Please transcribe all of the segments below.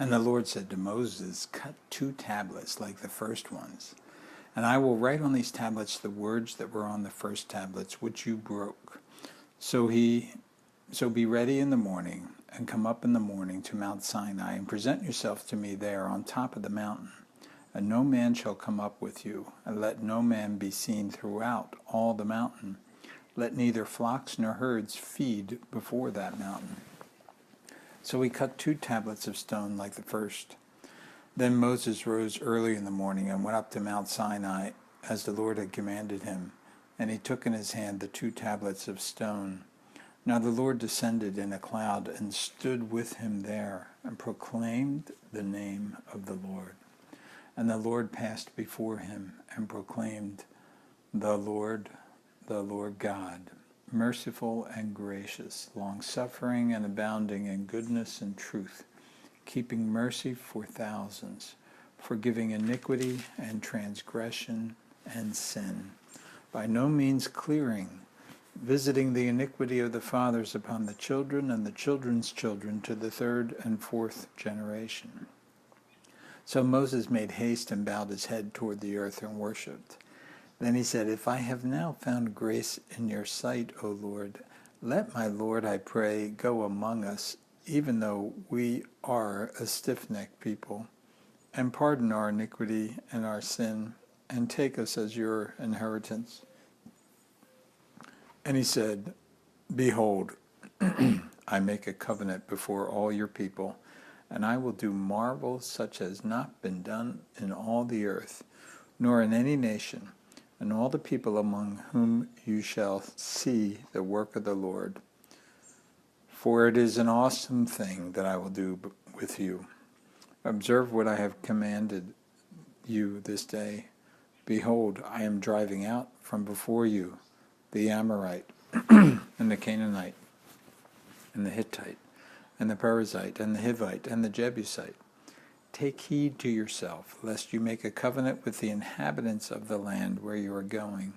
And the Lord said to Moses, cut 2 tablets like the first ones, and I will write on these tablets the words that were on the first tablets, which you broke. So be ready in the morning, and come up in the morning to Mount Sinai, and present yourself to me there on top of the mountain. And no man shall come up with you, and let no man be seen throughout all the mountain. Let neither flocks nor herds feed before that mountain. So he cut 2 tablets of stone like the first. Then Moses rose early in the morning and went up to Mount Sinai, as the Lord had commanded him. And he took in his hand the 2 tablets of stone. Now the Lord descended in a cloud and stood with him there, and proclaimed the name of the Lord. And the Lord passed before him and proclaimed, the Lord God, merciful and gracious, long-suffering and abounding in goodness and truth, keeping mercy for thousands, forgiving iniquity and transgression and sin, by no means clearing, visiting the iniquity of the fathers upon the children and the children's children to the 3rd and 4th generation. So Moses made haste and bowed his head toward the earth and worshipped. Then he said, if I have now found grace in your sight, O Lord, let my Lord, I pray, go among us, even though we are a stiff-necked people, and pardon our iniquity and our sin, and take us as your inheritance. And he said, behold, I make a covenant before all your people, and I will do marvels such as not been done in all the earth, nor in any nation, and all the people among whom you shall see the work of the Lord. For it is an awesome thing that I will do with you. Observe what I have commanded you this day. Behold, I am driving out from before you the Amorite, and the Canaanite, and the Hittite, and the Perizzite, and the Hivite, and the Jebusite. Take heed to yourself, lest you make a covenant with the inhabitants of the land where you are going,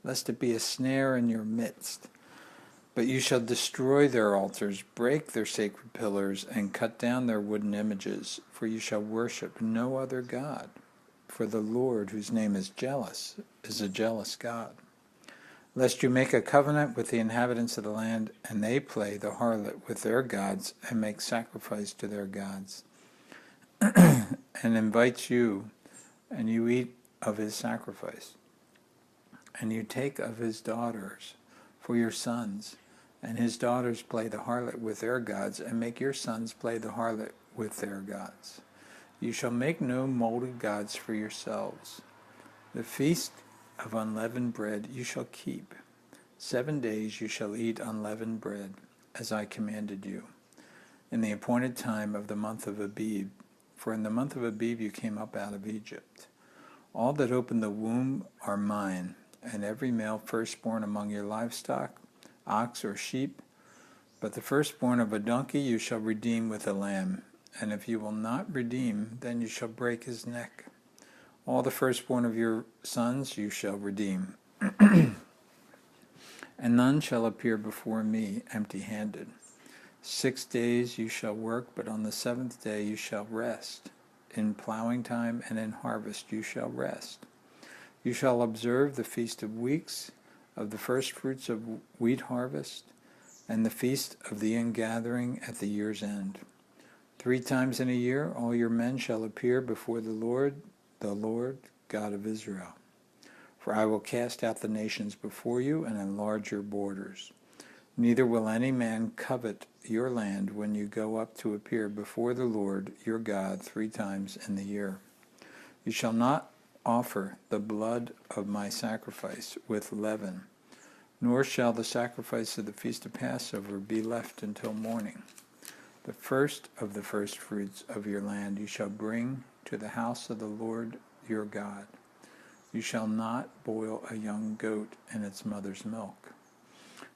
lest it be a snare in your midst. But you shall destroy their altars, break their sacred pillars, and cut down their wooden images, for you shall worship no other God. For the Lord, whose name is jealous, is a jealous God. Lest you make a covenant with the inhabitants of the land, and they play the harlot with their gods, and make sacrifice to their gods, and invites you, and you eat of his sacrifice. And you take of his daughters for your sons, and his daughters play the harlot with their gods, and make your sons play the harlot with their gods. You shall make no molded gods for yourselves. The feast of unleavened bread you shall keep. 7 days you shall eat unleavened bread, as I commanded you, in the appointed time of the month of Abib. For in the month of Abib you came up out of Egypt. All that open the womb are mine, and every male firstborn among your livestock, ox or sheep. But the firstborn of a donkey you shall redeem with a lamb, and if you will not redeem, then you shall break his neck. All the firstborn of your sons you shall redeem. And none shall appear before me empty-handed. 6 days you shall work, but on the 7th day you shall rest. In plowing time and in harvest you shall rest. You shall observe the Feast of Weeks, of the firstfruits of wheat harvest, and the Feast of the Ingathering at the year's end. 3 times in a year all your men shall appear before the Lord God of Israel. For I will cast out the nations before you and enlarge your borders. Neither will any man covet your land when you go up to appear before the Lord your God 3 times in the year. You shall not offer the blood of my sacrifice with leaven, nor shall the sacrifice of the feast of Passover be left until morning. The first of the firstfruits of your land you shall bring to the house of the Lord your God. You shall not boil a young goat in its mother's milk.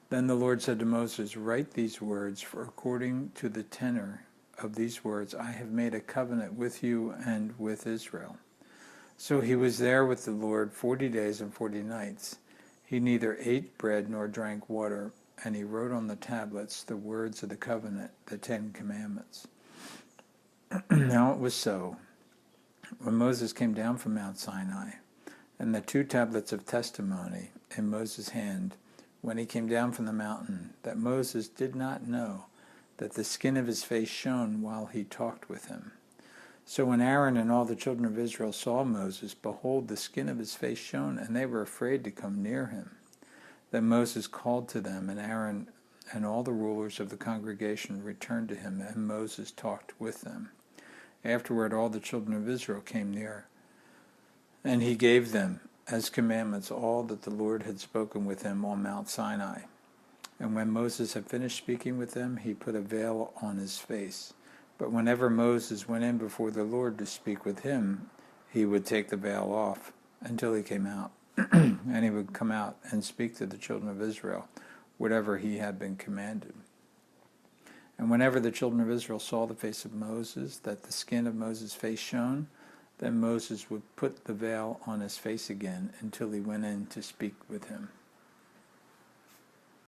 Then the Lord said to Moses, write these words, for according to the tenor of these words I have made a covenant with you and with Israel. So he was there with the Lord 40 days and 40 nights. He neither ate bread nor drank water, and he wrote on the tablets the words of the covenant, the 10 Commandments. Now it was so, when Moses came down from Mount Sinai, and the 2 tablets of testimony in Moses' hand, when he came down from the mountain, that Moses did not know that the skin of his face shone while he talked with him. So when Aaron and all the children of Israel saw Moses, behold, the skin of his face shone, and they were afraid to come near him. Then Moses called to them, and Aaron and all the rulers of the congregation returned to him, and Moses talked with them. Afterward all the children of Israel came near, and he gave them as commandments all that the Lord had spoken with him on Mount Sinai. And when Moses had finished speaking with them, he put a veil on his face. But whenever Moses went in before the Lord to speak with him, he would take the veil off until he came out. And he would come out and speak to the children of Israel, whatever he had been commanded. And whenever the children of Israel saw the face of Moses, that the skin of Moses' face shone, then Moses would put the veil on his face again until he went in to speak with him.